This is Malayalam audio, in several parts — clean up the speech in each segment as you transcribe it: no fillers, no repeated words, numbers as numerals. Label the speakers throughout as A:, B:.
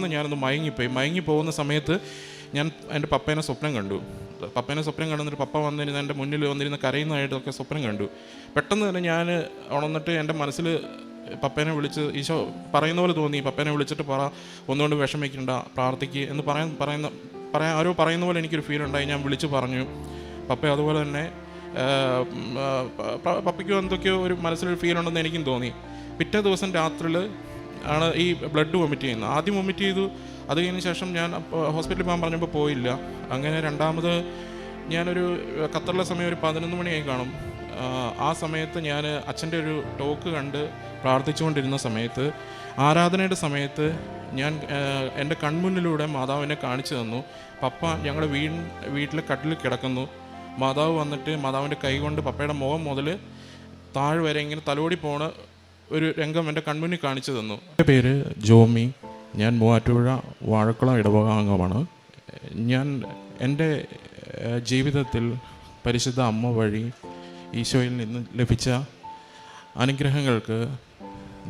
A: പെട്ടെന്ന് ഞാനൊന്ന് മയങ്ങിപ്പോകുന്ന സമയത്ത് ഞാൻ എൻ്റെ പപ്പേനെ സ്വപ്നം കണ്ടു. പപ്പേനെ സ്വപ്നം കണ്ടെന്നിട്ട് പപ്പ വന്നിരുന്ന എൻ്റെ മുന്നിൽ വന്നിരുന്ന കരയുന്നതായിട്ടൊക്കെ സ്വപ്നം കണ്ടു. പെട്ടെന്ന് തന്നെ ഞാൻ ഉണർന്നിട്ട് എൻ്റെ മനസ്സിൽ പപ്പേനെ വിളിച്ച് ഈശോ പറയുന്ന പോലെ തോന്നി. പപ്പേനെ വിളിച്ചിട്ട് ഒന്നുകൊണ്ട് വിഷമിക്കണ്ട, പ്രാർത്ഥിക്കുക എന്ന് ആരോ പറയുന്ന പോലെ എനിക്കൊരു ഫീൽ ഉണ്ടായി. ഞാൻ വിളിച്ച് പറഞ്ഞു. പപ്പ അതുപോലെ തന്നെ പപ്പയ്ക്കും എന്തൊക്കെയോ ഒരു മനസ്സിലൊരു ഫീൽ ഉണ്ടെന്ന് എനിക്കും തോന്നി. പിറ്റേ ദിവസം രാത്രിയിൽ ആണ് ഈ ബ്ലഡ് വൊമിറ്റ് ചെയ്യുന്നത്. ആദ്യം വൊമിറ്റ് ചെയ്തു, അത് കഴിഞ്ഞ ശേഷം ഞാൻ ഹോസ്പിറ്റലിൽ പോകാൻ പറഞ്ഞപ്പോൾ പോയില്ല. അങ്ങനെ രണ്ടാമത് ഞാനൊരു ഖത്തറിലെ സമയം ഒരു 11 മണിയായി കാണും. ആ സമയത്ത് ഞാൻ അച്ഛൻ്റെ ഒരു ടോക്ക് കണ്ട് പ്രാർത്ഥിച്ചുകൊണ്ടിരുന്ന സമയത്ത്, ആരാധനയുടെ സമയത്ത് ഞാൻ എൻ്റെ കൺമുന്നിലൂടെ മാതാവിനെ കാണിച്ചു തന്നു. പപ്പ ഞങ്ങളുടെ വീട്ടിലെ കട്ടിൽ കിടക്കുന്നു. മാതാവ് വന്നിട്ട് മാതാവിൻ്റെ കൈ കൊണ്ട് പപ്പയുടെ മുഖം മുതൽ താഴെ വരെ ഇങ്ങനെ തലോടി പോണ ഒരു രംഗം എൻ്റെ കൺമുന്നിൽ കാണിച്ചു തന്നു. എൻ്റെ പേര് ജോമി. ഞാൻ മൂവാറ്റുപുഴ വാഴക്കുളം ഇടവക അംഗമാണ്. ഞാൻ എൻ്റെ ജീവിതത്തിൽ പരിശുദ്ധ അമ്മ വഴി ഈശോയിൽ നിന്ന് ലഭിച്ച അനുഗ്രഹങ്ങൾക്ക്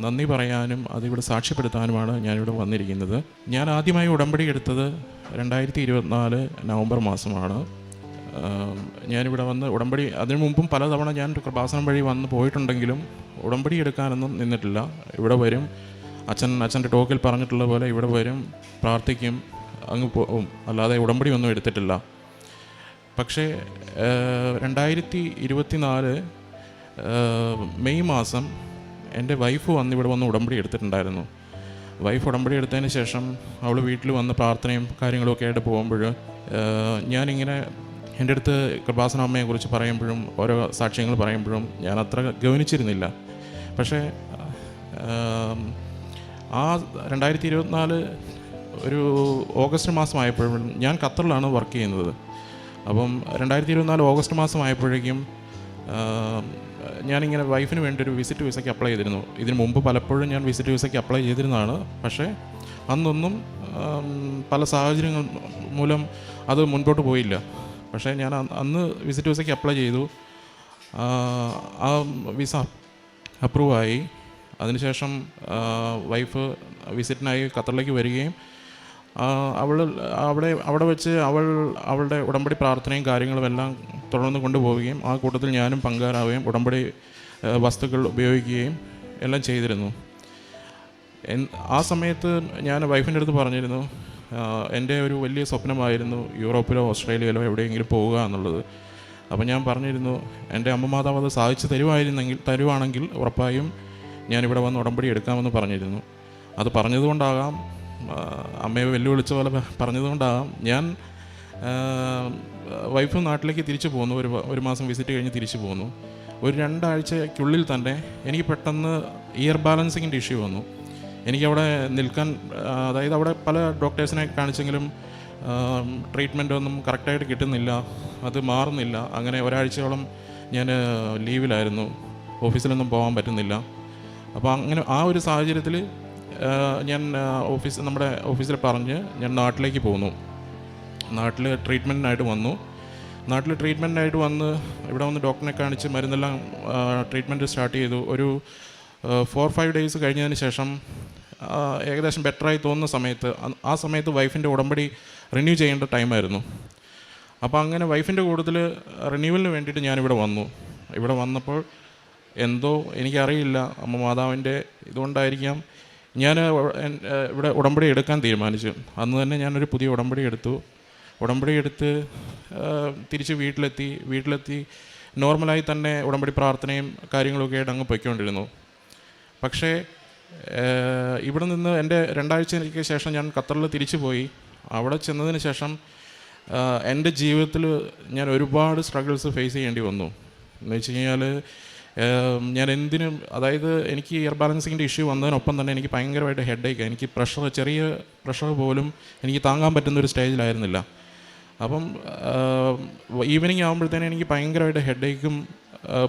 A: നന്ദി പറയാനും അതിവിടെ സാക്ഷ്യപ്പെടുത്താനുമാണ് ഞാനിവിടെ വന്നിരിക്കുന്നത്. ഞാൻ ആദ്യമായി ഉടമ്പടി എടുത്തത് 2024 നവംബർ മാസമാണ്. ഞാനിവിടെ വന്ന് ഉടമ്പടി അതിനു മുമ്പും പലതവണ ഞാൻ കൃപാസനം വഴി വന്ന് പോയിട്ടുണ്ടെങ്കിലും ഉടമ്പടി എടുക്കാനൊന്നും നിന്നിട്ടില്ല. ഇവിടെ വരും, അച്ഛൻ്റെ ടോക്കിൽ പറഞ്ഞിട്ടുള്ള പോലെ ഇവിടെ വരും, പ്രാർത്ഥിക്കും, അങ്ങ് പോകും, അല്ലാതെ ഉടമ്പടി ഒന്നും എടുത്തിട്ടില്ല. പക്ഷേ 2024 മെയ് മാസം എൻ്റെ വൈഫ് ഇവിടെ വന്ന് ഉടമ്പടി എടുത്തിട്ടുണ്ടായിരുന്നു. വൈഫ് ഉടമ്പടി എടുത്തതിന് ശേഷം അവൾ വീട്ടിൽ വന്ന് പ്രാർത്ഥനയും കാര്യങ്ങളൊക്കെ ആയിട്ട് പോകുമ്പോൾ ഞാനിങ്ങനെ എൻ്റെ അടുത്ത് കൃപാസന അമ്മയെക്കുറിച്ച് പറയുമ്പോഴും ഓരോ സാക്ഷ്യങ്ങൾ പറയുമ്പോഴും ഞാൻ അത്ര ഗവനിച്ചിരുന്നില്ല. പക്ഷേ ആ 2024 ഒരു ഓഗസ്റ്റ് മാസമായപ്പോഴും ഞാൻ ഖത്തറിലാണ് വർക്ക് ചെയ്യുന്നത്. അപ്പം 2024 ഓഗസ്റ്റ് മാസമായപ്പോഴേക്കും ഞാനിങ്ങനെ വൈഫിന് വേണ്ടി ഒരു വിസിറ്റ് വിസയ്ക്ക് അപ്ലൈ ചെയ്തിരുന്നു. ഇതിന് മുമ്പ് പലപ്പോഴും ഞാൻ വിസിറ്റ് വിസയ്ക്ക് അപ്ലൈ ചെയ്തിരുന്നതാണ്. പക്ഷേ അന്നൊന്നും പല സാഹചര്യങ്ങൾ മൂലം അത് മുൻപോട്ട് പോയില്ല. പക്ഷേ ഞാൻ അന്ന് വിസിറ്റ് വിസയ്ക്ക് അപ്ലൈ ചെയ്തു. ആ വിസ അപ്രൂവായി. അതിനുശേഷം വൈഫ് വിസിറ്റിനായി ഖത്തറിലേക്ക് വരികയും അവിടെ വെച്ച് അവളുടെ ഉടമ്പടി പ്രാർത്ഥനയും കാര്യങ്ങളും എല്ലാം തുടർന്ന് കൊണ്ടുപോവുകയും ആ കൂട്ടത്തിൽ ഞാനും പങ്കാറാവുകയും ഉടമ്പടി വസ്തുക്കൾ ഉപയോഗിക്കുകയും എല്ലാം ചെയ്തിരുന്നു. ആ സമയത്ത് ഞാൻ വൈഫിൻ്റെ അടുത്ത് പറഞ്ഞിരുന്നു, എൻ്റെ ഒരു വലിയ സ്വപ്നമായിരുന്നു യൂറോപ്പിലോ ഓസ്ട്രേലിയയിലോ എവിടെയെങ്കിലും പോവുക എന്നുള്ളത്. അപ്പോൾ ഞാൻ പറഞ്ഞിരുന്നു, എൻ്റെ അമ്മ മാതാവ് അത് സാധിച്ചു തരുവാണെങ്കിൽ ഉറപ്പായും ഞാനിവിടെ വന്ന് ഉടമ്പടി എടുക്കാമെന്ന് പറഞ്ഞിരുന്നു. അത് പറഞ്ഞതുകൊണ്ടാകാം, അമ്മയെ വെല്ലുവിളിച്ച പോലെ പറഞ്ഞതുകൊണ്ടാകാം ഞാൻ വൈഫ് നാട്ടിലേക്ക് തിരിച്ചു പോന്നു. ഒരു മാസം വിസിറ്റ് കഴിഞ്ഞ് തിരിച്ചു പോന്നു. ഒരു 2 ആഴ്ചയ്ക്കുള്ളിൽ തന്നെ എനിക്ക് പെട്ടെന്ന് ഇയർ ബാലൻസിങ്ങിൻ്റെ ഇഷ്യൂ വന്നു. എനിക്കവിടെ നിൽക്കാൻ, അതായത് അവിടെ പല ഡോക്ടേഴ്സിനെ കാണിച്ചെങ്കിലും ട്രീറ്റ്മെൻ്റ് ഒന്നും കറക്റ്റായിട്ട് കിട്ടുന്നില്ല, അത് മാറുന്നില്ല. അങ്ങനെ ഒരാഴ്ചയോളം ഞാൻ ലീവിലായിരുന്നു, ഓഫീസിലൊന്നും പോകാൻ പറ്റുന്നില്ല. അപ്പോൾ അങ്ങനെ ആ ഒരു സാഹചര്യത്തിൽ ഞാൻ നമ്മുടെ ഓഫീസിൽ പറഞ്ഞ് ഞാൻ നാട്ടിലേക്ക് പോന്നു. നാട്ടിൽ ട്രീറ്റ്മെൻറ്റിനായിട്ട് വന്ന് ഇവിടെ വന്ന് ഡോക്ടറിനെ കാണിച്ച് മരുന്നെല്ലാം ട്രീറ്റ്മെൻറ്റ് സ്റ്റാർട്ട് ചെയ്തു. ഒരു 4-5 ഡേയ്സ് കഴിഞ്ഞതിന് ശേഷം ഏകദേശം ബെറ്ററായി തോന്നുന്ന സമയത്ത്, ആ സമയത്ത് വൈഫിൻ്റെ ഉടമ്പടി റിന്യൂ ചെയ്യേണ്ട ടൈമായിരുന്നു. അപ്പോൾ അങ്ങനെ വൈഫിൻ്റെ കൂട്ടത്തിൽ റിന്യൂവലിന് വേണ്ടിയിട്ട് ഞാനിവിടെ വന്നു. ഇവിടെ വന്നപ്പോൾ എന്തോ എനിക്കറിയില്ല, അമ്മ മാതാവിൻ്റെ ഇതുകൊണ്ടായിരിക്കാം, ഞാൻ ഇവിടെ ഉടമ്പടി എടുക്കാൻ തീരുമാനിച്ചു. അന്ന് തന്നെ ഞാനൊരു പുതിയ ഉടമ്പടി എടുത്ത് തിരിച്ച് വീട്ടിലെത്തി നോർമലായി തന്നെ ഉടമ്പടി പ്രാർത്ഥനയും കാര്യങ്ങളൊക്കെ ആയിട്ട് അങ്ങ് പൊയ്ക്കൊണ്ടിരുന്നു. പക്ഷേ ഇവിടെ നിന്ന് എൻ്റെ 2 ആഴ്ചയ്ക്ക് ശേഷം ഞാൻ ഖത്തറിൽ തിരിച്ചു പോയി. അവിടെ ചെന്നതിന് ശേഷം എൻ്റെ ജീവിതത്തിൽ ഞാൻ ഒരുപാട് സ്ട്രഗിൾസ് ഫേസ് ചെയ്യേണ്ടി വന്നു. എന്ന് വെച്ച് കഴിഞ്ഞാൽ ഞാൻ എന്തിനും, അതായത് എനിക്ക് ഇയർ ബാലൻസിങ്ങിൻ്റെ ഇഷ്യൂ വന്നതിനൊപ്പം തന്നെ എനിക്ക് ഭയങ്കരമായിട്ട് ഹെഡേക്ക്, എനിക്ക് ചെറിയ പ്രഷർ പോലും എനിക്ക് താങ്ങാൻ പറ്റുന്നൊരു സ്റ്റേജിലായിരുന്നില്ല. അപ്പം ഈവനിങ് ആകുമ്പോഴത്തേനും എനിക്ക് ഭയങ്കരമായിട്ട് ഹെഡേക്കും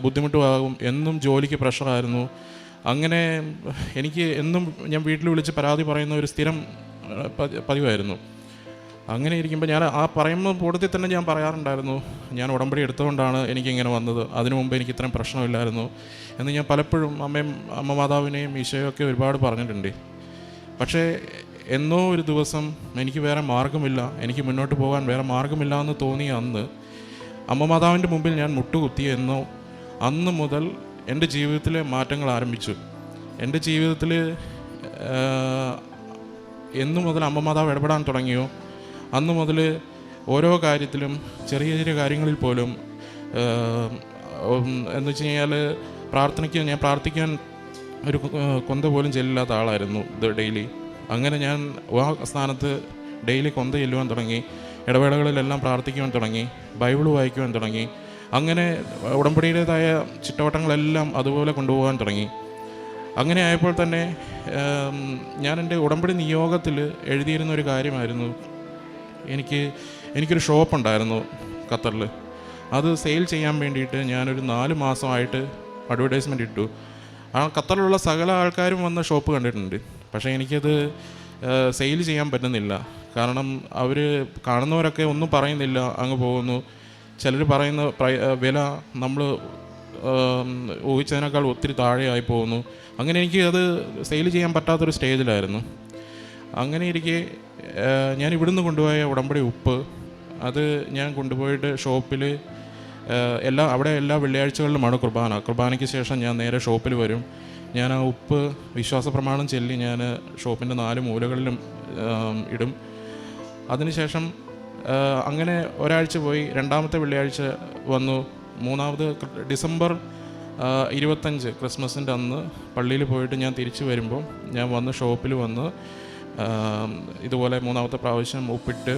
A: ബുദ്ധിമുട്ടും ആകും. എന്നും ജോലിക്ക് പ്രഷറായിരുന്നു. അങ്ങനെ എനിക്ക് എന്നും ഞാൻ വീട്ടിൽ വിളിച്ച് പരാതി പറയുന്ന ഒരു സ്ഥിരം പതിവായിരുന്നു. അങ്ങനെ ഇരിക്കുമ്പോൾ ഞാൻ ആ പറയുന്ന കൂട്ടത്തിൽ തന്നെ ഞാൻ പറയാറുണ്ടായിരുന്നു, ഞാൻ ഉടമ്പടി എടുത്തുകൊണ്ടാണ് എനിക്കിങ്ങനെ വന്നത്, അതിനു മുമ്പ് എനിക്ക് ഇത്രയും പ്രശ്നമില്ലായിരുന്നു എന്ന് ഞാൻ പലപ്പോഴും അമ്മ മാതാവിനെയും ഈശോയൊക്കെ ഒരുപാട് പറഞ്ഞിട്ടുണ്ട്. പക്ഷേ എന്നോ ഒരു ദിവസം എനിക്ക് വേറെ മാർഗമില്ല, എനിക്ക് മുന്നോട്ട് പോകാൻ വേറെ മാർഗമില്ല എന്ന് തോന്നിയ അന്ന് അമ്മ മാതാവിൻ്റെ മുമ്പിൽ ഞാൻ മുട്ടുകുത്തിയ എന്നോ അന്ന് മുതൽ എൻ്റെ ജീവിതത്തിലെ മാറ്റങ്ങൾ ആരംഭിച്ചു. എൻ്റെ ജീവിതത്തിൽ എന്നു മുതൽ അമ്മ മാതാവ് ഇടപെടാൻ തുടങ്ങിയോ അന്ന് മുതൽ ഓരോ കാര്യത്തിലും ചെറിയ ചെറിയ കാര്യങ്ങളിൽ പോലും എന്ന് വെച്ച് കഴിഞ്ഞാൽ ഞാൻ പ്രാർത്ഥിക്കാൻ ഒരു കൊന്ത പോലും ചെല്ലില്ലാത്ത ആളായിരുന്നു ഇത് ഡെയിലി. അങ്ങനെ ഞാൻ ആ സ്ഥാനത്ത് ഡെയിലി കൊന്ത ചെല്ലുവാൻ തുടങ്ങി, ഇടവേളകളിലെല്ലാം പ്രാർത്ഥിക്കുവാൻ തുടങ്ങി, ബൈബിൾ വായിക്കുവാൻ തുടങ്ങി. അങ്ങനെ ഉടമ്പടിയുടേതായ ചിട്ടവട്ടങ്ങളെല്ലാം അതുപോലെ കൊണ്ടുപോകാൻ തുടങ്ങി. അങ്ങനെ ആയപ്പോൾ തന്നെ ഞാൻ എൻ്റെ ഉടമ്പടി നിയോഗത്തിൽ എഴുതിയിരുന്ന ഒരു കാര്യമായിരുന്നു, എനിക്കൊരു ഷോപ്പുണ്ടായിരുന്നു ഖത്തറിൽ. അത് സെയിൽ ചെയ്യാൻ വേണ്ടിയിട്ട് ഞാനൊരു 4 മാസമായിട്ട് അഡ്വർടൈസ്മെൻ്റ് ഇട്ടു. ആ ഖത്തറിലുള്ള സകല ആൾക്കാരും വന്ന ഷോപ്പ് കണ്ടിട്ടുണ്ട്. പക്ഷേ എനിക്കത് സെയിൽ ചെയ്യാൻ പറ്റുന്നില്ല. കാരണം അവർ കാണുന്നവരൊക്കെ ഒന്നും പറയുന്നില്ല, അങ്ങ് പോകുന്നു. ചിലർ പറയുന്ന വില നമ്മൾ ഊഹിച്ചതിനേക്കാൾ ഒത്തിരി താഴെയായി പോകുന്നു. അങ്ങനെ എനിക്ക് അത് സെയിൽ ചെയ്യാൻ പറ്റാത്തൊരു സ്റ്റേജിലായിരുന്നു. അങ്ങനെ ഇരിക്കെ ഞാൻ ഇവിടുന്ന് കൊണ്ടുപോയ ഉടമ്പടി ഉപ്പ്, അത് ഞാൻ കൊണ്ടുപോയിട്ട് ഷോപ്പിൽ അവിടെ എല്ലാ വെള്ളിയാഴ്ചകളിലുമാണ് കുർബാനയ്ക്ക് ശേഷം ഞാൻ നേരെ ഷോപ്പിൽ വരും. ഞാൻ ആ ഉപ്പ് വിശ്വാസ പ്രമാണം ചൊല്ലി ഞാൻ ഷോപ്പിൻ്റെ 4 മൂലകളിലും ഇടും. അതിനുശേഷം അങ്ങനെ ഒരാഴ്ച പോയി, 2ാമത്തെ വെള്ളിയാഴ്ച വന്നു. 3ാമത് ഡിസംബർ 25 ക്രിസ്മസിൻ്റെ അന്ന് പള്ളിയിൽ പോയിട്ട് ഞാൻ തിരിച്ചു വരുമ്പോൾ ഞാൻ വന്ന് ഷോപ്പിൽ വന്ന് ഇതുപോലെ 3ാമത്തെ പ്രാവശ്യം ഉപ്പിട്ട്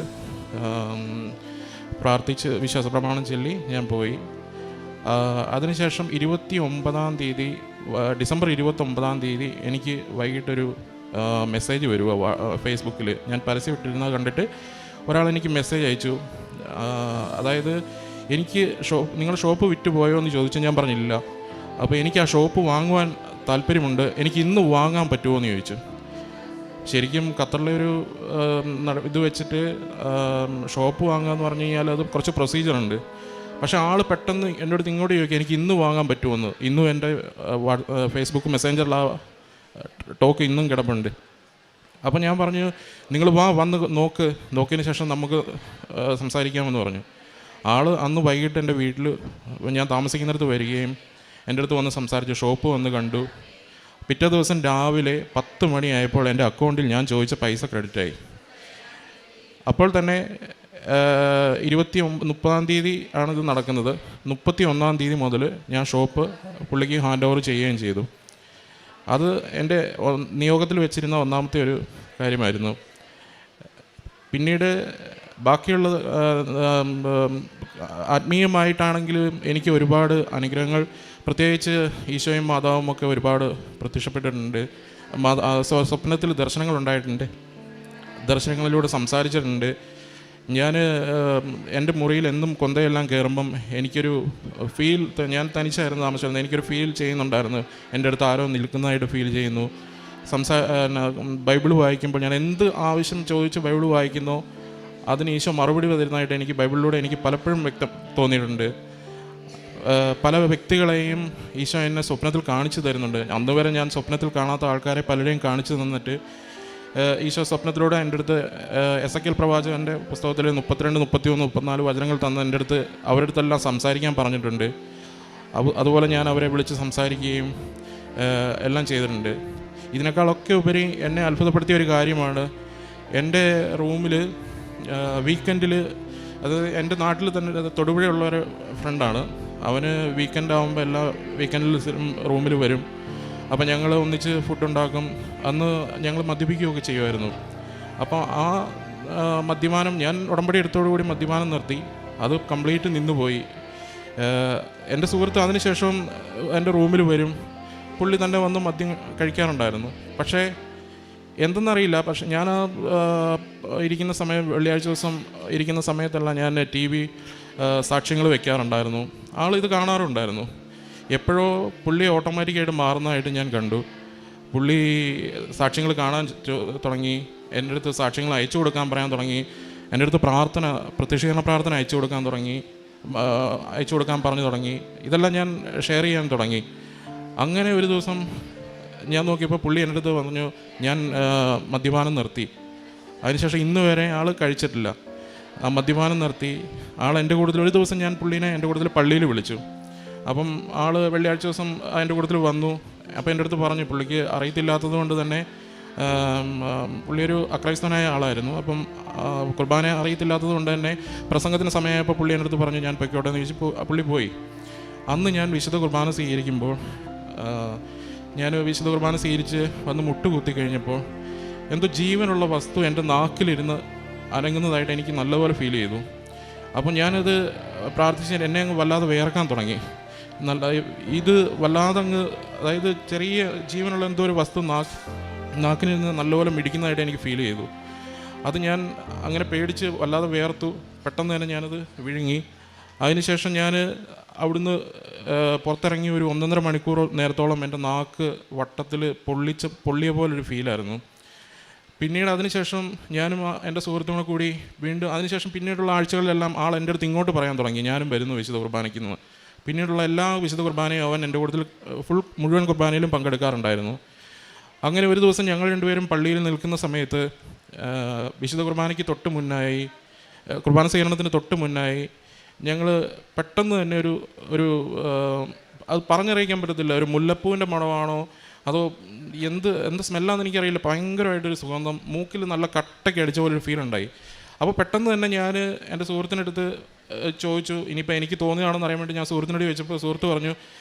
A: പ്രാർത്ഥിച്ച് വിശ്വാസ പ്രമാണം ചൊല്ലി ഞാൻ പോയി. അതിനുശേഷം 29-ാം തീയതി ഡിസംബർ 29-ാം തീയതി എനിക്ക് വൈകിട്ടൊരു മെസ്സേജ് വരുക ഫേസ്ബുക്കിൽ. ഞാൻ പരസ്യം ഇട്ടിരുന്നത് കണ്ടിട്ട് ഒരാൾ എനിക്ക് മെസ്സേജ് അയച്ചു. അതായത് എനിക്ക് നിങ്ങൾ ഷോപ്പ് വിറ്റ് പോയോ എന്ന് ചോദിച്ചു. ഞാൻ പറഞ്ഞില്ല. അപ്പോൾ എനിക്ക് ആ ഷോപ്പ് വാങ്ങുവാൻ താല്പര്യമുണ്ട്, എനിക്ക് ഇന്ന് വാങ്ങാൻ പറ്റുമോ എന്ന് ചോദിച്ചു. ശരിക്കും ഖത്തറിലെ ഒരു ഇത് വെച്ചിട്ട് ഷോപ്പ് വാങ്ങുക എന്ന് പറഞ്ഞു കഴിഞ്ഞാൽ അത് കുറച്ച് പ്രൊസീജിയറുണ്ട്. പക്ഷേ ആൾ പെട്ടെന്ന് എൻ്റെ അടുത്ത് ഇങ്ങോട്ട് ചോദിക്കുക എനിക്ക് ഇന്ന് വാങ്ങാൻ പറ്റുമെന്ന്. ഇന്നും എൻ്റെ ഫേസ്ബുക്ക് മെസ്സഞ്ചറിൽ ആ ടോക്ക് ഇന്നും കിടപ്പുണ്ട്. അപ്പോൾ ഞാൻ പറഞ്ഞു നിങ്ങൾ വന്ന് നോക്കിയതിന് ശേഷം നമുക്ക് സംസാരിക്കാമെന്ന് പറഞ്ഞു. ആൾ അന്ന് വൈകിട്ട് എൻ്റെ വീട്ടിൽ ഞാൻ താമസിക്കുന്നിടത്ത് വരികയും എൻ്റെ അടുത്ത് വന്ന് സംസാരിച്ചു, ഷോപ്പ് വന്ന് കണ്ടു. പിറ്റേ ദിവസം രാവിലെ 10 മണിയായപ്പോൾ എൻ്റെ അക്കൗണ്ടിൽ ഞാൻ ചോദിച്ച പൈസ ക്രെഡിറ്റായി. അപ്പോൾ തന്നെ 30-ാം തീയതി ആണിത് നടക്കുന്നത്. 31-ാം തീയതി മുതൽ ഞാൻ ഷോപ്പ് പുള്ളിക്ക് ഹാൻഡ് ഓവർ ചെയ്യുകയും ചെയ്തു. അത് എൻ്റെ നിയോഗത്തിൽ വെച്ചിരുന്ന 1ാമത്തെ ഒരു കാര്യമായിരുന്നു. പിന്നീട് ബാക്കിയുള്ള ആത്മീയമായിട്ടാണെങ്കിലും എനിക്ക് ഒരുപാട് അനുഗ്രഹങ്ങൾ, പ്രത്യേകിച്ച് ഈശോയും മാതാവും ഒക്കെ ഒരുപാട് പ്രത്യക്ഷപ്പെട്ടിട്ടുണ്ട്. സ്വപ്നത്തിൽ ദർശനങ്ങളുണ്ടായിട്ടുണ്ട്, ദർശനങ്ങളിലൂടെ സംസാരിച്ചിട്ടുണ്ട്. ഞാൻ എൻ്റെ മുറിയിൽ എന്നും കൊന്തയെല്ലാം കയറുമ്പം എനിക്കൊരു ഫീൽ, ഞാൻ തനിച്ചായിരുന്നു താമസിച്ചിരുന്നത്, എനിക്കൊരു ഫീൽ ചെയ്യുന്നുണ്ടായിരുന്നു. എൻ്റെ അടുത്ത് ആരോ നിൽക്കുന്നതായിട്ട് ഫീൽ ചെയ്യുന്നു. ബൈബിൾ വായിക്കുമ്പോൾ ഞാൻ എന്ത് ആവശ്യം ചോദിച്ച് ബൈബിൾ വായിക്കുന്നോ അതിന് ഈശോ മറുപടി തരുന്നതായിട്ട് എനിക്ക് ബൈബിളിലൂടെ എനിക്ക് പലപ്പോഴും തോന്നിയിട്ടുണ്ട്. പല വ്യക്തികളെയും ഈശോ എന്നെ സ്വപ്നത്തിൽ കാണിച്ചു തരുന്നുണ്ട്. അന്ന് വരെ ഞാൻ സ്വപ്നത്തിൽ കാണാത്ത ആൾക്കാരെ പലരെയും കാണിച്ചു തന്നിട്ട് ഈശോ സ്വപ്നത്തിലൂടെ എൻ്റെ അടുത്ത് എസെക്കിയേൽ പ്രവാചകൻ്റെ പുസ്തകത്തിൽ 32, 33, 34 വചനങ്ങൾ തന്ന് എൻ്റെ അടുത്ത് അവരുടെ അടുത്തെല്ലാം സംസാരിക്കാൻ പറഞ്ഞിട്ടുണ്ട്. അതുപോലെ ഞാൻ അവരെ വിളിച്ച് സംസാരിക്കുകയും എല്ലാം ചെയ്തിട്ടുണ്ട്. ഇതിനേക്കാളൊക്കെ ഉപരി എന്നെ അത്ഭുതപ്പെടുത്തിയ ഒരു കാര്യമാണ്, എൻ്റെ റൂമിൽ വീക്കെൻഡിൽ, അത് എൻ്റെ നാട്ടിൽ തന്നെ തൊടുപുഴയുള്ള ഒരു ഫ്രണ്ടാണ്. അവന് വീക്കെൻഡ് ആകുമ്പോൾ എല്ലാ വീക്കെൻഡിൽ റൂമിൽ വരും. അപ്പോൾ ഞങ്ങൾ ഒന്നിച്ച് ഫുഡ് ഉണ്ടാക്കും. അന്ന് ഞങ്ങൾ മദ്യപിക്കുകയൊക്കെ ചെയ്യുമായിരുന്നു. അപ്പോൾ ആ മദ്യപാനം, ഞാൻ ഉടമ്പടി എടുത്തോടുകൂടി മദ്യപാനം നിർത്തി. അത് കംപ്ലീറ്റ് നിന്നുപോയി. എൻ്റെ സുഹൃത്ത് അതിനുശേഷം എൻ്റെ റൂമിൽ വരും. പുള്ളി തന്നെ വന്ന് മദ്യം കഴിക്കാറുണ്ടായിരുന്നു. പക്ഷേ എന്തെന്നറിയില്ല, പക്ഷെ ഞാൻ ഇരിക്കുന്ന സമയം, വെള്ളിയാഴ്ച ദിവസം ഇരിക്കുന്ന സമയത്തെല്ലാം ഞാൻ TV സാക്ഷ്യങ്ങൾ വെക്കാറുണ്ടായിരുന്നു. ആളിത് കാണാറുണ്ടായിരുന്നു. എപ്പോഴോ പുള്ളി ഓട്ടോമാറ്റിക്കായിട്ട് മാറുന്നതായിട്ട് ഞാൻ കണ്ടു. പുള്ളി സാക്ഷ്യങ്ങൾ കാണാൻ തുടങ്ങി, എൻ്റെ അടുത്ത് സാക്ഷ്യങ്ങൾ അയച്ചു കൊടുക്കാൻ പറയാൻ തുടങ്ങി, എൻ്റെ അടുത്ത് പ്രത്യക്ഷീകരണ പ്രാർത്ഥന അയച്ചു കൊടുക്കാൻ പറഞ്ഞു തുടങ്ങി. ഇതെല്ലാം ഞാൻ ഷെയർ ചെയ്യാൻ തുടങ്ങി. അങ്ങനെ ഒരു ദിവസം ഞാൻ നോക്കിയപ്പോൾ പുള്ളി എൻ്റെ അടുത്ത് പറഞ്ഞു, ഞാൻ മദ്യപാനം നിർത്തി. അതിനുശേഷം ഇന്ന് വരെ ആൾ കഴിച്ചിട്ടില്ല. ആ മദ്യപാനം നിർത്തി. ആൾ എൻ്റെ കൂട്ടത്തിൽ ഒരു ദിവസം ഞാൻ പുള്ളീനെ എൻ്റെ കൂട്ടത്തിൽ പള്ളിയിൽ വിളിച്ചു. അപ്പം ആൾ വെള്ളിയാഴ്ച ദിവസം എൻ്റെ കൂട്ടത്തിൽ വന്നു. അപ്പോൾ എൻ്റെ അടുത്ത് പറഞ്ഞു, പുള്ളിക്ക് അറിയത്തില്ലാത്തത് കൊണ്ട് തന്നെ പുള്ളി ഒരു അക്രൈസ്തവനായ ആളായിരുന്നു. അപ്പം കുർബാന അറിയത്തില്ലാത്തത് കൊണ്ട് തന്നെ പ്രസംഗത്തിന് സമയമായപ്പോൾ പുള്ളി എൻ്റെ അടുത്ത് പറഞ്ഞു ഞാൻ പൊയ്ക്കോട്ടെ എന്ന് ചോദിച്ചു. പുള്ളി പോയി. അന്ന് ഞാൻ വിശുദ്ധ കുർബാന സ്വീകരിക്കുമ്പോൾ ഞാൻ വിശുദ്ധ കുർബാന സ്വീകരിച്ച് വന്ന് മുട്ടുകുത്തി കഴിഞ്ഞപ്പോൾ എന്തോ ജീവനുള്ള വസ്തു എൻ്റെ നാക്കിലിരുന്ന് അനങ്ങുന്നതായിട്ട് എനിക്ക് നല്ലപോലെ ഫീൽ ചെയ്തു. അപ്പോൾ ഞാനത് പ്രാർത്ഥിച്ച് എന്നെ അങ്ങ് വല്ലാതെ വേർക്കാൻ തുടങ്ങി. ഇത് വല്ലാതെ അങ്ങ്, അതായത് ചെറിയ ജീവനുള്ള എന്തോ ഒരു വസ്തു നാക്കിലിരുന്ന് നല്ലപോലെ മിടിക്കുന്നതായിട്ട് എനിക്ക് ഫീൽ ചെയ്തു. അത് ഞാൻ അങ്ങനെ പേടിച്ച് വല്ലാതെ വേർത്തു. പെട്ടെന്ന് തന്നെ ഞാനത് വിഴുങ്ങി. അതിനുശേഷം ഞാൻ അവിടുന്ന് പുറത്തിറങ്ങി ഒരു 1.5 മണിക്കൂർ നേരത്തോളം എൻ്റെ നാക്ക് വട്ടത്തിൽ പൊള്ളിയ പോലൊരു ഫീലായിരുന്നു. പിന്നീട് അതിനുശേഷം ഞാനും എൻ്റെ സുഹൃത്തുക്കളെ കൂടി വീണ്ടും അതിനുശേഷം പിന്നീടുള്ള ആഴ്ചകളിലെല്ലാം ആൾ എൻ്റെ അടുത്ത് ഇങ്ങോട്ട് പറയാൻ തുടങ്ങി ഞാനും വരുന്നു വിശുദ്ധ കുർബാനയ്ക്ക് നിന്ന്. പിന്നീടുള്ള എല്ലാ വിശുദ്ധ കുർബാനയും അവൻ എൻ്റെ കൂട്ടത്തിൽ മുഴുവൻ കുർബാനയിലും പങ്കെടുക്കാറുണ്ടായിരുന്നു. അങ്ങനെ ഒരു ദിവസം ഞങ്ങൾ രണ്ടുപേരും പള്ളിയിൽ നിൽക്കുന്ന സമയത്ത് വിശുദ്ധ കുർബാനയ്ക്ക് തൊട്ട് മുന്നായി, കുർബാന സ്വീകരണത്തിന് തൊട്ട് മുന്നായി ഞങ്ങൾ പെട്ടെന്ന് തന്നെ ഒരു അത് പറഞ്ഞറിയിക്കാൻ പറ്റത്തില്ല, ഒരു മുല്ലപ്പൂവിൻ്റെ മണമാണോ അതോ എന്ത് സ്മെല്ലാണെന്ന് എനിക്കറിയില്ല, ഭയങ്കരമായിട്ടൊരു സുഗന്ധം മൂക്കിൽ നല്ല കട്ടയ്ക്ക് അടിച്ച പോലൊരു ഫീൽ ഉണ്ടായി. അപ്പോൾ പെട്ടെന്ന് തന്നെ ഞാൻ എൻ്റെ സുഹൃത്തിനടുത്ത് ചോദിച്ചു, ഇനിയിപ്പോൾ എനിക്ക് തോന്നിയാണെന്ന് അറിയാൻ വേണ്ടി ഞാൻ സുഹൃത്തിനോട് ചോദിച്ചപ്പോൾ സുഹൃത്ത് പറഞ്ഞു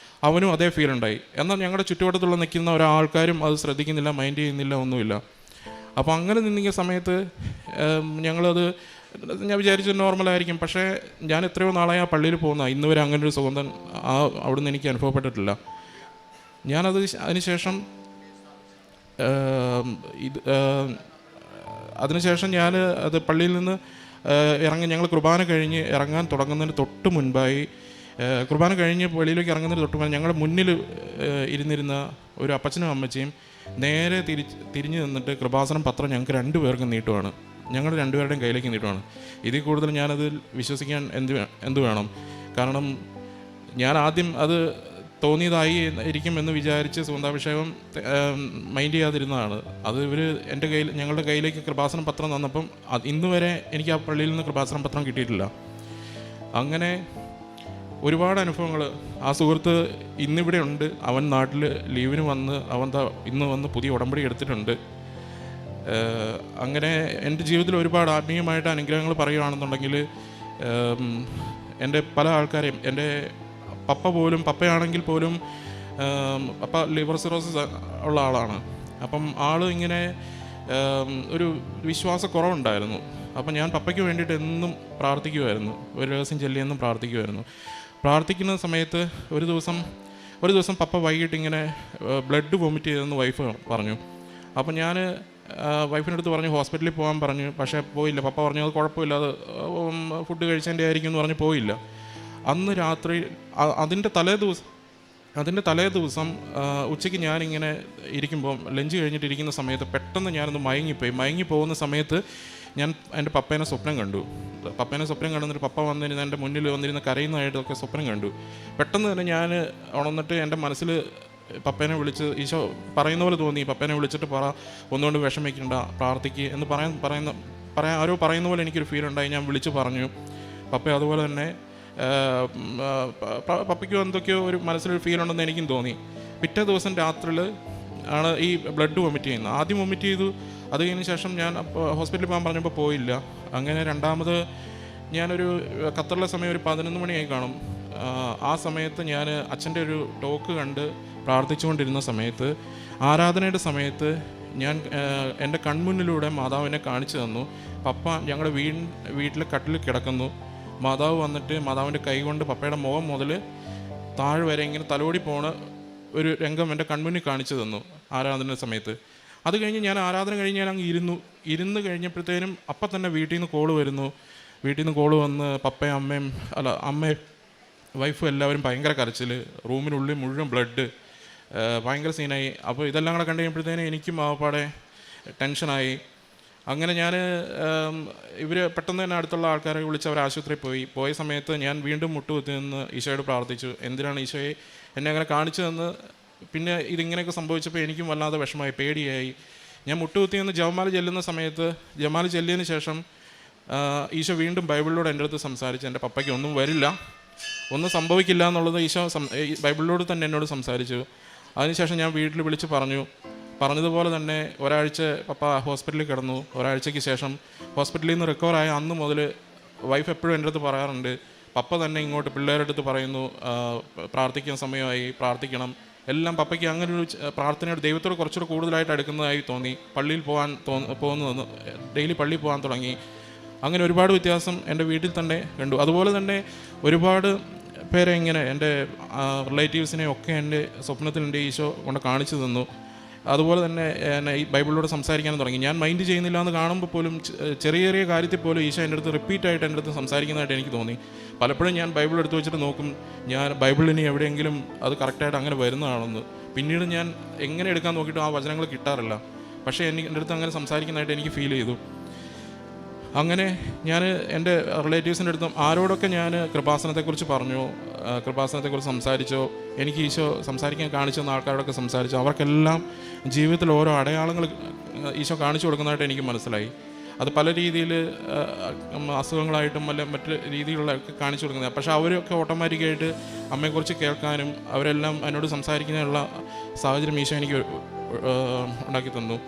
A: അവനും അതേ ഫീൽ ഉണ്ടായി. എന്നാൽ ഞങ്ങളുടെ ചുറ്റുവട്ടത്തുള്ള നിൽക്കുന്ന ഒരാൾക്കാരും അത് ശ്രദ്ധിക്കുന്നില്ല, മൈൻഡ് ചെയ്യുന്നില്ല, ഒന്നുമില്ല. അപ്പോൾ അങ്ങനെ നിന്നിക്കുന്ന സമയത്ത് ഞാൻ വിചാരിച്ചു നോർമലായിരിക്കും. പക്ഷേ ഞാൻ എത്രയോ നാളായി ആ പള്ളിയിൽ പോകുന്ന, ഇന്ന് വരെ അങ്ങനെ ഒരു സുഗന്ധം അവിടുന്ന് എനിക്ക് അനുഭവപ്പെട്ടിട്ടില്ല. അതിനുശേഷം ഞാൻ അത് പള്ളിയിൽ നിന്ന് ഞങ്ങൾ കുർബാന കഴിഞ്ഞ് ഇറങ്ങാൻ തുടങ്ങുന്നതിന് തൊട്ട് മുൻപായി, കുർബാന കഴിഞ്ഞ് വെളിയിലേക്ക് ഇറങ്ങുന്നതിന് തൊട്ട് മുൻപ് ഞങ്ങളുടെ മുന്നിൽ ഇരുന്നിരുന്ന ഒരു അപ്പച്ചനും അമ്മച്ചിയും നേരെ തിരിഞ്ഞ് നിന്നിട്ട് കൃപാസനം പത്രം ഞങ്ങൾക്ക് 2 പേർക്കും നീട്ടുവാണ്. ഞങ്ങളുടെ 2 പേരുടെയും കയ്യിലേക്ക് നീട്ടുവാണ്. ഇതിൽ കൂടുതൽ ഞാനതിൽ വിശ്വസിക്കാൻ എന്ത് വേണം? കാരണം ഞാൻ ആദ്യം അത് തോന്നിയതായി ഇരിക്കും എന്ന് വിചാരിച്ച് സുഗന്ധാഭിഷേകം മൈൻഡ് ചെയ്യാതിരുന്നതാണ്. അത് ഞങ്ങളുടെ കയ്യിലേക്ക് കൃപാസനം പത്രം തന്നപ്പം ഇന്ന് വരെ എനിക്ക് ആ പള്ളിയിൽ നിന്ന് കൃപാസനം പത്രം കിട്ടിയിട്ടില്ല. അങ്ങനെ ഒരുപാട് അനുഭവങ്ങൾ. ആ സുഹൃത്ത് ഇന്നിവിടെ ഉണ്ട്. അവൻ നാട്ടിൽ ലീവിന് വന്ന് ഇന്ന് വന്ന് പുതിയ ഉടമ്പടി എടുത്തിട്ടുണ്ട്. അങ്ങനെ എൻ്റെ ജീവിതത്തിൽ ഒരുപാട് ആത്മീയമായിട്ട് അനുഗ്രഹങ്ങൾ പറയുകയാണെന്നുണ്ടെങ്കിൽ എൻ്റെ പല ആൾക്കാരെയും, എൻ്റെ പപ്പയാണെങ്കിൽ പോലും പപ്പ ലിവർ സിറോസിസ് ഉള്ള ആളാണ്. അപ്പം ആൾ ഇങ്ങനെ ഒരു വിശ്വാസക്കുറവുണ്ടായിരുന്നു. അപ്പം ഞാൻ പപ്പയ്ക്ക് വേണ്ടിയിട്ട് എന്നും പ്രാർത്ഥിക്കുമായിരുന്നു, ഒരു രഹസ്യം ചൊല്ലിയെന്നും പ്രാർത്ഥിക്കുമായിരുന്നു. പ്രാർത്ഥിക്കുന്ന സമയത്ത് ഒരു ദിവസം പപ്പ വൈകിട്ട് ഇങ്ങനെ ബ്ലഡ് വൊമിറ്റ് ചെയ്തെന്ന് വൈഫ് പറഞ്ഞു. അപ്പം ഞാൻ വൈഫിൻ്റെ അടുത്ത് പറഞ്ഞു ഹോസ്പിറ്റലിൽ പോകാൻ പറഞ്ഞു. പക്ഷേ പോയില്ല. പപ്പ പറഞ്ഞു അത് കുഴപ്പമില്ല, അത് ഫുഡ് കഴിച്ചതിൻ്റെ ആയിരിക്കും എന്ന് പറഞ്ഞ് പോയില്ല. അന്ന് രാത്രി അതിൻ്റെ തലേ ദിവസം ഉച്ചയ്ക്ക് ഞാനിങ്ങനെ ഇരിക്കുമ്പോൾ ലഞ്ച് കഴിഞ്ഞിട്ടിരിക്കുന്ന സമയത്ത് പെട്ടെന്ന് ഞാനൊന്ന് മയങ്ങി പോകുന്ന സമയത്ത് ഞാൻ എൻ്റെ പപ്പേനെ സ്വപ്നം കണ്ടു. കണ്ടെന്നിട്ട് പപ്പ വന്നിരുന്ന എൻ്റെ മുന്നിൽ വന്നിരുന്ന കരയുന്നതായിട്ടൊക്കെ സ്വപ്നം കണ്ടു. പെട്ടെന്ന് തന്നെ ഞാൻ ഉണർന്നിട്ട് എൻ്റെ മനസ്സിൽ പപ്പേനെ വിളിച്ച് ഈശോ പറയുന്ന പോലെ തോന്നി. പപ്പേനെ വിളിച്ചിട്ട് ഒന്നുകൊണ്ട് വിഷമിക്കണ്ട, പ്രാർത്ഥിക്കുക എന്ന് ആരോ പറയുന്ന പോലെ എനിക്കൊരു ഫീൽ ഉണ്ടായി. ഞാൻ വിളിച്ച് പറഞ്ഞു. പപ്പ അതുപോലെ തന്നെ പപ്പയ്ക്കും എന്തൊക്കെയോ ഒരു മനസ്സിലൊരു ഫീൽ ഉണ്ടെന്ന് എനിക്കും തോന്നി. പിറ്റേ ദിവസം രാത്രിയിൽ ആണ് ഈ ബ്ലഡ് വൊമിറ്റ് ചെയ്യുന്നത്. ആദ്യം വൊമിറ്റ് ചെയ്തു. അത് കഴിഞ്ഞ ശേഷം ഞാൻ ഹോസ്പിറ്റലിൽ പോകാൻ പറഞ്ഞപ്പോൾ പോയില്ല. അങ്ങനെ രണ്ടാമത് ഞാനൊരു ഖത്തറിലെ സമയം ഒരു 11 മണിയായി കാണും. ആ സമയത്ത് ഞാൻ അച്ഛൻ്റെ ഒരു ടോക്ക് കണ്ട് പ്രാർത്ഥിച്ചുകൊണ്ടിരുന്ന സമയത്ത്, ആരാധനയുടെ സമയത്ത് ഞാൻ എൻ്റെ കൺമുന്നിലൂടെ മാതാവിനെ കാണിച്ചു തന്നു. പപ്പ ഞങ്ങളുടെ വീട്ടിലെ കട്ടിൽ കിടക്കുന്നു. മാതാവ് വന്നിട്ട് മാതാവിൻ്റെ കൈ കൊണ്ട് പപ്പയുടെ മുഖം മുതൽ താഴെ വരെ ഇങ്ങനെ തലോടി പോണ ഒരു രംഗം എൻ്റെ കൺമുന്നിൽ കാണിച്ചു തന്നു ആരാധന സമയത്ത്. അത് കഴിഞ്ഞ് ഞാൻ ആരാധന കഴിഞ്ഞ് ഞാൻ അങ്ങ് ഇരുന്ന് കഴിഞ്ഞപ്പോഴത്തേനും അപ്പം തന്നെ വീട്ടിൽ നിന്ന് കോള് വന്ന് പപ്പയും അമ്മയും വൈഫും എല്ലാവരും ഭയങ്കര കരച്ചിൽ, റൂമിനുള്ളിൽ മുഴുവൻ ബ്ലഡ്, ഭയങ്കര സീനായി. അപ്പോൾ ഇതെല്ലാം കൂടെ കണ്ടു കഴിയുമ്പോഴത്തേനും എനിക്കും ആവപ്പാടെ ടെൻഷനായി. അങ്ങനെ ഞാൻ പെട്ടെന്ന് തന്നെ അടുത്തുള്ള ആൾക്കാരെ വിളിച്ച് അവർ ആശുപത്രിയിൽ പോയ സമയത്ത് ഞാൻ വീണ്ടും മുട്ടുകുത്തി നിന്ന് ഈശോയോട് പ്രാർത്ഥിച്ചു, എന്തിനാണ് ഈശോയെ എന്നെ അങ്ങനെ കാണിച്ചു തന്ന്. പിന്നെ ഇതിങ്ങനെയൊക്കെ സംഭവിച്ചപ്പോൾ എനിക്കും വല്ലാതെ വിഷമമായി, പേടിയായി. ഞാൻ മുട്ടുകുത്തി എന്ന് ജപമാല ചെല്ലുന്ന സമയത്ത് ജപമാല ചെല്ലിയതിന് ശേഷം ഈശോ വീണ്ടും ബൈബിളിലൂടെ എൻ്റെ അടുത്ത് സംസാരിച്ച് എൻ്റെ പപ്പയ്ക്ക് ഒന്നും വരില്ല, ഒന്നും സംഭവിക്കില്ല എന്നുള്ളത് ഈശോ ബൈബിളിലൂടെ തന്നെ എന്നോട് സംസാരിച്ചു. അതിനുശേഷം ഞാൻ വീട്ടിൽ വിളിച്ച് പറഞ്ഞതുപോലെ തന്നെ ഒരാഴ്ച പപ്പ ഹോസ്പിറ്റലിൽ കിടന്നു. ഒരാഴ്ചയ്ക്ക് ശേഷം ഹോസ്പിറ്റലിൽ നിന്ന് റിക്കവറായ അന്ന് മുതൽ വൈഫ് എപ്പോഴും എൻ്റെ അടുത്ത് പറയാറുണ്ട്, പപ്പ തന്നെ ഇങ്ങോട്ട് പിള്ളേരുടെ അടുത്ത് പറയുന്നു പ്രാർത്ഥിക്കാൻ സമയമായി, പ്രാർത്ഥിക്കണം എല്ലാം. പപ്പയ്ക്ക് അങ്ങനെ ഒരു പ്രാർത്ഥനയോട് ദൈവത്തോട് കുറച്ചുകൂടെ കൂടുതലായിട്ട് അടുക്കുന്നതായി തോന്നി. പള്ളിയിൽ പോകുന്നത് ഡെയിലി പള്ളിയിൽ പോകാൻ തുടങ്ങി. അങ്ങനെ ഒരുപാട് വ്യത്യാസം എൻ്റെ വീട്ടിൽ തന്നെ കണ്ടു. അതുപോലെ തന്നെ ഒരുപാട് പേരെ ഇങ്ങനെ എൻ്റെ റിലേറ്റീവ്സിനെ ഒക്കെ എൻ്റെ സ്വപ്നത്തിൽ എൻ്റെ ഈശോ കൊണ്ട് കാണിച്ചു തന്നു. അതുപോലെ തന്നെ എന്നെ ഈ ബൈബിളിലൂടെ സംസാരിക്കാനും തുടങ്ങി. ഞാൻ മൈൻഡ് ചെയ്യുന്നില്ല എന്ന് കാണുമ്പോൾ പോലും ചെറിയ ചെറിയ കാര്യത്തിൽ പോലും ഈശോ എൻ്റെ അടുത്ത് റിപ്പീറ്റായിട്ട് എൻ്റെ അടുത്ത് സംസാരിക്കുന്നതായിട്ട് എനിക്ക് തോന്നി. പലപ്പോഴും ഞാൻ ബൈബിൾ എടുത്ത് വെച്ചിട്ട് നോക്കും, ഞാൻ ബൈബിളിന് എവിടെയെങ്കിലും അത് കറക്റ്റായിട്ട് അങ്ങനെ വരുന്നതാണെന്ന്. പിന്നീട് ഞാൻ എങ്ങനെ എടുക്കാൻ നോക്കിയിട്ടും ആ വചനങ്ങൾ കിട്ടാറില്ല. പക്ഷേ എൻ്റെ അടുത്ത് അങ്ങനെ സംസാരിക്കുന്നതായിട്ട് എനിക്ക് ഫീൽ ചെയ്തു. അങ്ങനെ ഞാൻ എൻ്റെ റിലേറ്റീവ്സിൻ്റെ അടുത്തും ആരോടൊക്കെ ഞാൻ കൃപാസനത്തെക്കുറിച്ച് പറഞ്ഞു, കൃപാസനത്തെക്കുറിച്ച് സംസാരിച്ചോ, എനിക്ക് ഈശോ സംസാരിക്കാൻ കാണിച്ചു തന്ന ആൾക്കാരോടൊക്കെ സംസാരിച്ചു. അവർക്കെല്ലാം ജീവിതത്തിൽ ഓരോ അടയാളങ്ങൾ ഈശോ കാണിച്ചു കൊടുക്കുന്നതായിട്ട് എനിക്ക് മനസ്സിലായി. അത് പല രീതിയിൽ അസുഖങ്ങളായിട്ടും അല്ല മറ്റ് രീതികളിലൊക്കെ കാണിച്ചു കൊടുക്കുന്നത്. പക്ഷേ അവരൊക്കെ ഓട്ടോമാറ്റിക്കായിട്ട് അമ്മയെക്കുറിച്ച് കേൾക്കാനും അവരെല്ലാം എന്നോട് സംസാരിക്കാനുള്ള സാഹചര്യം ഈശോ എനിക്ക് ഉണ്ടാക്കി തന്നു.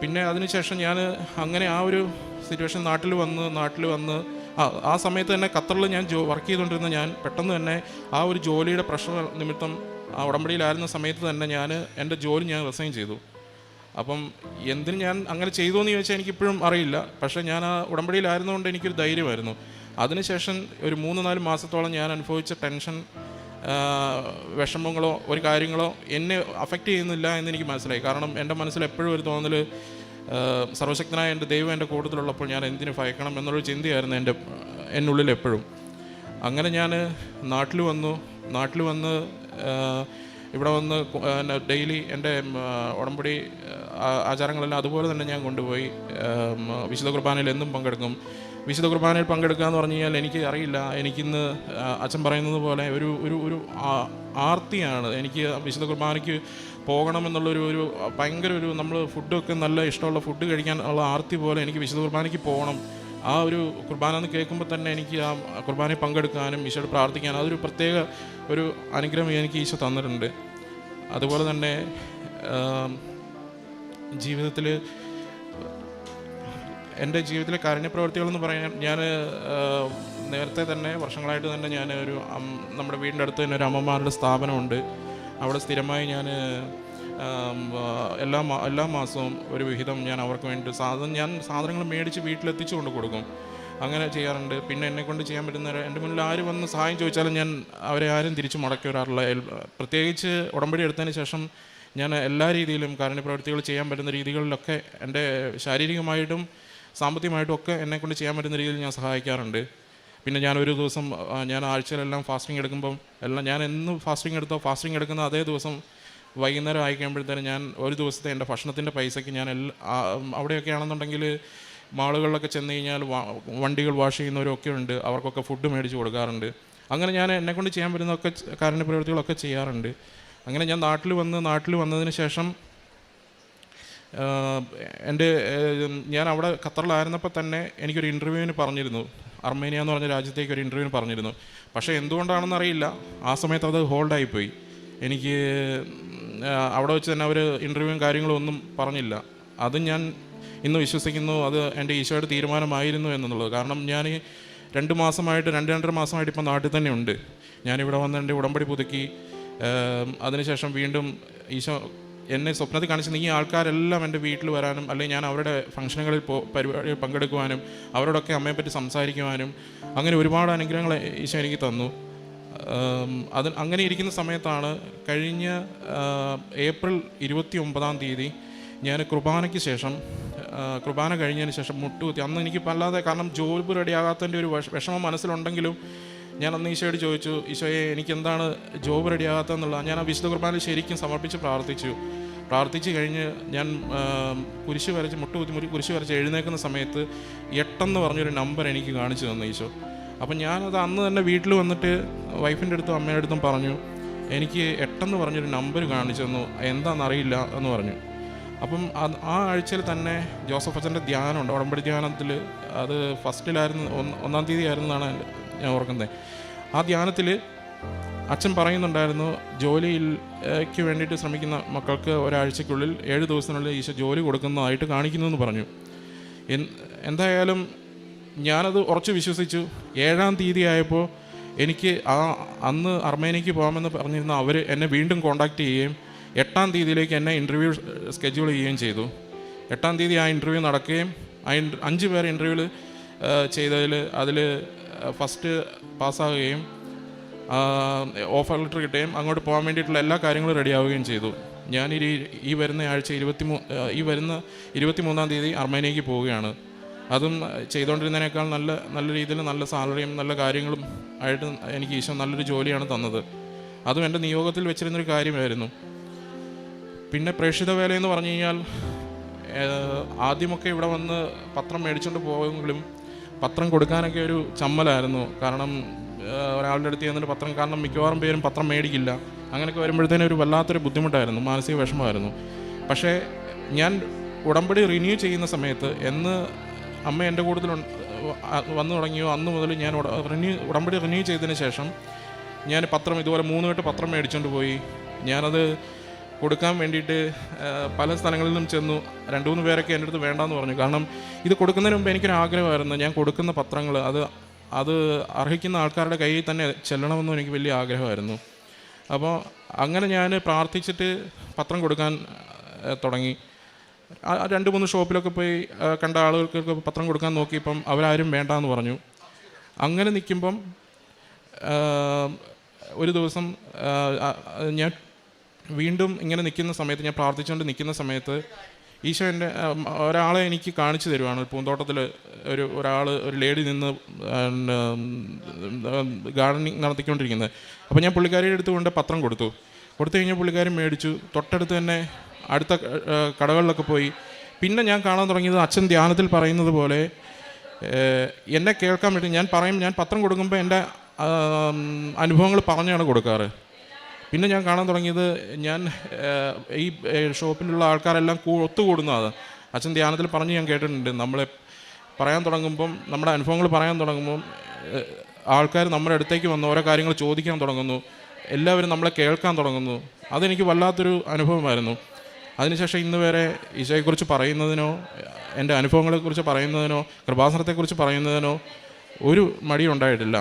A: പിന്നെ അതിനുശേഷം ഞാൻ അങ്ങനെ ആ ഒരു സിറ്റുവേഷൻ നാട്ടിൽ വന്ന് ആ സമയത്ത് തന്നെ ഖത്തറിൽ ഞാൻ വർക്ക് ചെയ്തുകൊണ്ടിരുന്ന ഞാൻ പെട്ടെന്ന് തന്നെ ആ ഒരു ജോലിയുടെ പ്രഷർ നിമിത്തം ആ ഉടമ്പടിയിലായിരുന്ന സമയത്ത് തന്നെ ഞാൻ എൻ്റെ ജോലി ഞാൻ റിസൈൻ ചെയ്തു. അപ്പം എന്തിന് ഞാൻ അങ്ങനെ ചെയ്തു എന്ന് ചോദിച്ചാൽ എനിക്കിപ്പോഴും അറിയില്ല. പക്ഷേ ഞാൻ ആ ഉടമ്പടിയിലായിരുന്നതുകൊണ്ട് എനിക്കൊരു ധൈര്യമായിരുന്നു. അതിനുശേഷം ഒരു 3-4 മാസത്തോളം ഞാൻ അനുഭവിച്ച ടെൻഷൻ, വിഷമങ്ങളോ ഒരു കാര്യങ്ങളോ എന്നെ അഫക്റ്റ് ചെയ്യുന്നില്ല എന്നെനിക്ക് മനസ്സിലായി. കാരണം എൻ്റെ മനസ്സിൽ എപ്പോഴും ഒരു തോന്നൽ, സർവശക്തനായ എൻ്റെ ദൈവം എൻ്റെ കൂട്ടത്തിലുള്ളപ്പോൾ ഞാൻ എന്തിനു ഭയക്കണം എന്നുള്ളൊരു ചിന്തയായിരുന്നു എന്നുള്ളിൽ എപ്പോഴും. അങ്ങനെ ഞാൻ നാട്ടിൽ വന്ന് ഇവിടെ വന്ന് ഡെയിലി എൻ്റെ ഉടമ്പടി ആചാരങ്ങളെല്ലാം അതുപോലെ തന്നെ ഞാൻ കൊണ്ടുപോയി വിശുദ്ധ കുർബാനയിൽ എന്നും പങ്കെടുക്കും. വിശുദ്ധ കുർബാനയിൽ പങ്കെടുക്കുക എന്ന് പറഞ്ഞു കഴിഞ്ഞാൽ എനിക്ക് അറിയില്ല, എനിക്കിന്ന് അച്ഛൻ പറയുന്നത് പോലെ ഒരു ആർത്തിയാണ്. എനിക്ക് വിശുദ്ധ കുർബാനയ്ക്ക് പോകണമെന്നുള്ളൊരു ഭയങ്കര നമ്മൾ ഫുഡൊക്കെ നല്ല ഇഷ്ടമുള്ള ഫുഡ് കഴിക്കാൻ ഉള്ള ആർത്തി പോലെ എനിക്ക് വിശുദ്ധ കുർബാനയ്ക്ക് പോകണം. ആ ഒരു കുർബാന എന്ന് കേൾക്കുമ്പോൾ തന്നെ എനിക്ക് ആ കുർബാനയിൽ പങ്കെടുക്കാനും ഈശോയോട് പ്രാർത്ഥിക്കാനും അതൊരു പ്രത്യേക ഒരു അനുഗ്രഹം എനിക്ക് ഈശോ തന്നിട്ടുണ്ട്. അതുപോലെ തന്നെ എൻ്റെ ജീവിതത്തിലെ കാരുണ്യപ്രവർത്തികളെന്ന് പറയാൻ ഞാൻ നേരത്തെ തന്നെ വർഷങ്ങളായിട്ട് തന്നെ ഞാൻ നമ്മുടെ വീടിൻ്റെ അടുത്ത് തന്നെ ഒരു അമ്മമാരുടെ സ്ഥാപനമുണ്ട്. അവിടെ സ്ഥിരമായി ഞാൻ എല്ലാ മാസവും ഒരു വിഹിതം ഞാൻ അവർക്ക് വേണ്ടി സാധനങ്ങൾ മേടിച്ച് വീട്ടിലെത്തിച്ചു കൊണ്ട് കൊടുക്കും. അങ്ങനെ ചെയ്യാറുണ്ട്. പിന്നെ എന്നെക്കൊണ്ട് ചെയ്യാൻ പറ്റുന്ന എൻ്റെ മുന്നിൽ ആര് വന്ന് സഹായം ചോദിച്ചാലും ഞാൻ അവരെ ആരും തിരിച്ചു മുടക്കി വരാറില്ല. പ്രത്യേകിച്ച് ഉടമ്പടി എടുത്തതിന് ശേഷം ഞാൻ എല്ലാ രീതിയിലും കാരുണ്യപ്രവർത്തികൾ ചെയ്യാൻ പറ്റുന്ന രീതികളിലൊക്കെ എൻ്റെ ശാരീരികമായിട്ടും സാമ്പത്തികമായിട്ടും ഒക്കെ എന്നെക്കൊണ്ട് ചെയ്യാൻ പറ്റുന്ന രീതിയിൽ ഞാൻ സഹായിക്കാറുണ്ട്. പിന്നെ ഞാനൊരു ദിവസം ഞാൻ ആഴ്ചയിലെല്ലാം ഫാസ്റ്റിംഗ് എടുക്കുമ്പം ഞാൻ എന്ന് ഫാസ്റ്റിംഗ് എടുക്കുന്ന അതേ ദിവസം വൈകുന്നേരം ആയിക്കഴിയുമ്പോഴത്തേനും ഞാൻ ഒരു ദിവസത്തെ എൻ്റെ ഭക്ഷണത്തിൻ്റെ പൈസയ്ക്ക് ഞാൻ അവിടെയൊക്കെ ആണെന്നുണ്ടെങ്കിൽ മാളുകളിലൊക്കെ ചെന്ന് കഴിഞ്ഞാൽ വണ്ടികൾ വാഷ് ചെയ്യുന്നവരൊക്കെ ഉണ്ട്, അവർക്കൊക്കെ ഫുഡ് മേടിച്ച് കൊടുക്കാറുണ്ട്. അങ്ങനെ ഞാൻ എന്നെക്കൊണ്ട് ചെയ്യാൻ പറ്റുന്നതൊക്കെ കാരുണ്യപ്രവൃത്തികളൊക്കെ ചെയ്യാറുണ്ട്. അങ്ങനെ ഞാൻ നാട്ടിൽ വന്നതിന് ശേഷം ഞാൻ അവിടെ ഖത്തറിലായിരുന്നപ്പോൾ തന്നെ എനിക്കൊരു ഇൻ്റർവ്യൂവിന് പറഞ്ഞിരുന്നു, അർമേനിയ എന്ന് പറഞ്ഞ രാജ്യത്തേക്ക് ഒരു ഇൻ്റർവ്യൂവിന് പറഞ്ഞിരുന്നു. പക്ഷേ എന്തുകൊണ്ടാണെന്ന് അറിയില്ല, ആ സമയത്ത് അത് ഹോൾഡായിപ്പോയി. എനിക്ക് അവിടെ വെച്ച് തന്നെ അവർ ഇൻ്റർവ്യൂവും കാര്യങ്ങളും ഒന്നും പറഞ്ഞില്ല. അത് ഞാൻ ഇന്ന് വിശ്വസിക്കുന്നു അത് എൻ്റെ ഈശോയുടെ തീരുമാനമായിരുന്നു എന്നുള്ളത്. കാരണം ഞാൻ 2 മാസമായിട്ട് 2-2.5 മാസമായിട്ട് ഇപ്പോൾ നാട്ടിൽ തന്നെ ഉണ്ട്. ഞാനിവിടെ വന്ന് എൻ്റെ ഉടമ്പടി പുതുക്കി അതിനുശേഷം വീണ്ടും ഈശോ എന്നെ സ്വപ്നത്തിൽ കാണിച്ചിരുന്ന ഈ ആൾക്കാരെല്ലാം എൻ്റെ വീട്ടിൽ വരാനും അല്ലെങ്കിൽ ഞാൻ അവരുടെ ഫംഗ്ഷനുകളിൽ പരിപാടിയിൽ പങ്കെടുക്കുവാനും അവരോടൊക്കെ അമ്മയെപ്പറ്റി സംസാരിക്കുവാനും അങ്ങനെ ഒരുപാട് അനുഗ്രഹങ്ങൾ ഈശോ എനിക്ക് തന്നു. അങ്ങനെ ഇരിക്കുന്ന സമയത്താണ് കഴിഞ്ഞ ഏപ്രിൽ 29-ാം തീയതി ഞാൻ കുർബാന കഴിഞ്ഞതിന് ശേഷം മുട്ടുകുത്തി. അന്ന് എനിക്ക് വല്ലാതെ, കാരണം ജോബ് റെഡിയാകാത്തതിൻ്റെ ഒരു വിഷമം മനസ്സിലുണ്ടെങ്കിലും ഞാൻ അന്ന് ഈശോയോട് ചോദിച്ചു, ഈശോയെ എനിക്കെന്താണ് ജോബ് റെഡിയാകാത്തതെന്നുള്ള. ഞാൻ ആ വിശുദ്ധ കുർബാനയിൽ ശരിക്കും സമർപ്പിച്ച് പ്രാർത്ഥിച്ചു കഴിഞ്ഞ് ഞാൻ മുട്ടുകുത്തി കുരിശ് വരച്ച് എഴുന്നേൽക്കുന്ന സമയത്ത് 8 എന്ന് പറഞ്ഞൊരു നമ്പർ എനിക്ക് കാണിച്ചു തന്നു ഈശോ. അപ്പം ഞാനത് അന്ന് തന്നെ വീട്ടിൽ വന്നിട്ട് വൈഫിൻ്റെ അടുത്തും അമ്മയുടെ അടുത്തും പറഞ്ഞു, എനിക്ക് 8 എന്ന് പറഞ്ഞൊരു നമ്പർ കാണിച്ചു തന്നു, എന്താണെന്നറിയില്ല എന്ന് പറഞ്ഞു. അപ്പം ആ ആഴ്ചയിൽ തന്നെ ജോസഫ് അച്ഛൻ്റെ ധ്യാനമുണ്ട്, ഉടമ്പടി ധ്യാനത്തിൽ. അത് ഫസ്റ്റിലായിരുന്നു, ഒന്നാം തീയതി ആയിരുന്നതാണ് ഞാൻ ഓർക്കുന്നത്. ആ ധ്യാനത്തിൽ അച്ഛൻ പറയുന്നുണ്ടായിരുന്നു, ജോലിക്ക് വേണ്ടിയിട്ട് ശ്രമിക്കുന്ന മക്കൾക്ക് ഒരാഴ്ചയ്ക്കുള്ളിൽ 7 ദിവസത്തിനുള്ളിൽ ഈശോ ജോലി കൊടുക്കുന്നതായിട്ട് കാണിക്കുന്നു എന്ന് പറഞ്ഞു. എന്തായാലും ഞാനത് ഉറച്ച് വിശ്വസിച്ചു. 7-ാം തീയതി ആയപ്പോൾ എനിക്ക് അന്ന് അർമേനിയയ്ക്ക് പോകാമെന്ന് പറഞ്ഞിരുന്ന അവർ എന്നെ വീണ്ടും കോൺടാക്റ്റ് ചെയ്യുകയും 8-ാം തീയതിയിലേക്ക് എന്നെ ഇൻ്റർവ്യൂ സ്കെഡ്യൂൾ ചെയ്യുകയും ചെയ്തു. 8-ാം തീയതി ആ ഇൻ്റർവ്യൂ നടക്കുകയും 5 പേർ ഇൻ്റർവ്യൂവിൽ ചെയ്തതിൽ അതിൽ ഫസ്റ്റ് പാസ്സാകുകയും ഓഫർ ലെറ്റർ കിട്ടുകയും അങ്ങോട്ട് പോകാൻ വേണ്ടിയിട്ടുള്ള എല്ലാ കാര്യങ്ങളും റെഡിയാവുകയും ചെയ്തു. ഞാൻ ഈ വരുന്ന ആഴ്ച 23-ാം തീയതി അർമേനിയയ്ക്ക് പോവുകയാണ്. അതും ചെയ്തുകൊണ്ടിരുന്നതിനേക്കാൾ നല്ല രീതിയിൽ നല്ല സാലറിയും നല്ല കാര്യങ്ങളും ആയിട്ട് എനിക്ക് ഈശോ നല്ലൊരു ജോലിയാണ് തന്നത്. അതും എൻ്റെ നിയോഗത്തിൽ വെച്ചിരുന്നൊരു കാര്യമായിരുന്നു. പിന്നെ പ്രേക്ഷിത വേലയെന്ന് പറഞ്ഞു കഴിഞ്ഞാൽ ആദ്യമൊക്കെ ഇവിടെ വന്ന് പത്രം മേടിച്ചുകൊണ്ട് പോയെങ്കിലും പത്രം കൊടുക്കാനൊക്കെ ഒരു ചമ്മലായിരുന്നു. കാരണം ഒരാളുടെ അടുത്ത് ചെന്നിട്ട് പത്രം, കാരണം മിക്കവാറും പേരും പത്രം മേടിക്കില്ല. അങ്ങനെയൊക്കെ വരുമ്പോഴത്തേനും ഒരു വല്ലാത്തൊരു ബുദ്ധിമുട്ടായിരുന്നു, മാനസിക വിഷമമായിരുന്നു. പക്ഷേ ഞാൻ ഉടമ്പടി റിന്യൂ ചെയ്യുന്ന സമയത്ത് അമ്മ എൻ്റെ കൂടുതൽ വന്നു തുടങ്ങിയോ അന്ന് മുതൽ ഞാൻ ഉടമ്പടി റിന്യൂ ചെയ്തതിന് ശേഷം ഞാൻ പത്രം ഇതുപോലെ 3 കെട്ട് പത്രം മേടിച്ചുകൊണ്ട് പോയി. ഞാനത് കൊടുക്കാൻ വേണ്ടിയിട്ട് പല സ്ഥലങ്ങളിലും ചെന്നു. 2-3 പേരൊക്കെ എൻ്റെ അടുത്ത് വേണ്ടാന്ന് പറഞ്ഞു. കാരണം ഇത് കൊടുക്കുന്നതിന് മുമ്പ് എനിക്കൊരു ആഗ്രഹമായിരുന്നു, ഞാൻ കൊടുക്കുന്ന പത്രങ്ങൾ അത് അർഹിക്കുന്ന ആൾക്കാരുടെ കയ്യിൽ തന്നെ ചെല്ലണമെന്നും എനിക്ക് വലിയ ആഗ്രഹമായിരുന്നു. അപ്പോൾ അങ്ങനെ ഞാൻ പ്രാർത്ഥിച്ചിട്ട് പത്രം കൊടുക്കാൻ തുടങ്ങി. 2-3 ഷോപ്പിലൊക്കെ പോയി കണ്ട ആളുകൾക്ക് പത്രം കൊടുക്കാൻ നോക്കിയപ്പം അവരാരും വേണ്ടാന്ന് പറഞ്ഞു. അങ്ങനെ നിൽക്കുമ്പം ഒരു ദിവസം ഞാൻ വീണ്ടും ഇങ്ങനെ നിൽക്കുന്ന സമയത്ത്, ഞാൻ പ്രാർത്ഥിച്ചുകൊണ്ട് നിൽക്കുന്ന സമയത്ത് ഈശോ ഒരാളെ എനിക്ക് കാണിച്ചു തരുവാണ്. പൂന്തോട്ടത്തിൽ ഒരാൾ ഒരു ലേഡി നിന്ന് ഗാർഡനിങ് നടത്തിക്കൊണ്ടിരിക്കുന്നത്. അപ്പോൾ ഞാൻ പുള്ളിക്കാരിയുടെ അടുത്ത് കൊണ്ട് പത്രം കൊടുത്തു കഴിഞ്ഞാൽ പുള്ളിക്കാരി മേടിച്ചു. തൊട്ടടുത്ത് തന്നെ അടുത്ത കടകളിലൊക്കെ പോയി. പിന്നെ ഞാൻ കാണാൻ തുടങ്ങിയത് അച്ഛൻ ധ്യാനത്തിൽ പറയുന്നത് പോലെ എന്നെ കേൾക്കാൻ വേണ്ടി ഞാൻ പത്രം കൊടുക്കുമ്പോൾ എൻ്റെ അനുഭവങ്ങൾ പറഞ്ഞാണ് കൊടുക്കാറ്. പിന്നെ ഞാൻ കാണാൻ തുടങ്ങിയത് ഞാൻ ഈ ഷോപ്പിലുള്ള ആൾക്കാരെല്ലാം ഒത്തുകൂടുന്നതാണ്. അച്ഛൻ ധ്യാനത്തിൽ പറഞ്ഞ് ഞാൻ കേട്ടിട്ടുണ്ട്, നമ്മളെ പറയാൻ തുടങ്ങുമ്പം, നമ്മുടെ അനുഭവങ്ങൾ പറയാൻ തുടങ്ങുമ്പം ആൾക്കാർ നമ്മുടെ അടുത്തേക്ക് വന്ന് ഓരോ കാര്യങ്ങൾ ചോദിക്കാൻ തുടങ്ങുന്നു, എല്ലാവരും നമ്മളെ കേൾക്കാൻ തുടങ്ങുന്നു. അതെനിക്ക് വല്ലാത്തൊരു അനുഭവമായിരുന്നു. അതിനുശേഷം ഇന്ന് വരെ ഈശോയെക്കുറിച്ച് പറയുന്നതിനോ എൻ്റെ അനുഭവങ്ങളെക്കുറിച്ച് പറയുന്നതിനോ കൃപാസനത്തെക്കുറിച്ച് പറയുന്നതിനോ ഒരു മടിയും ഉണ്ടായിട്ടില്ല.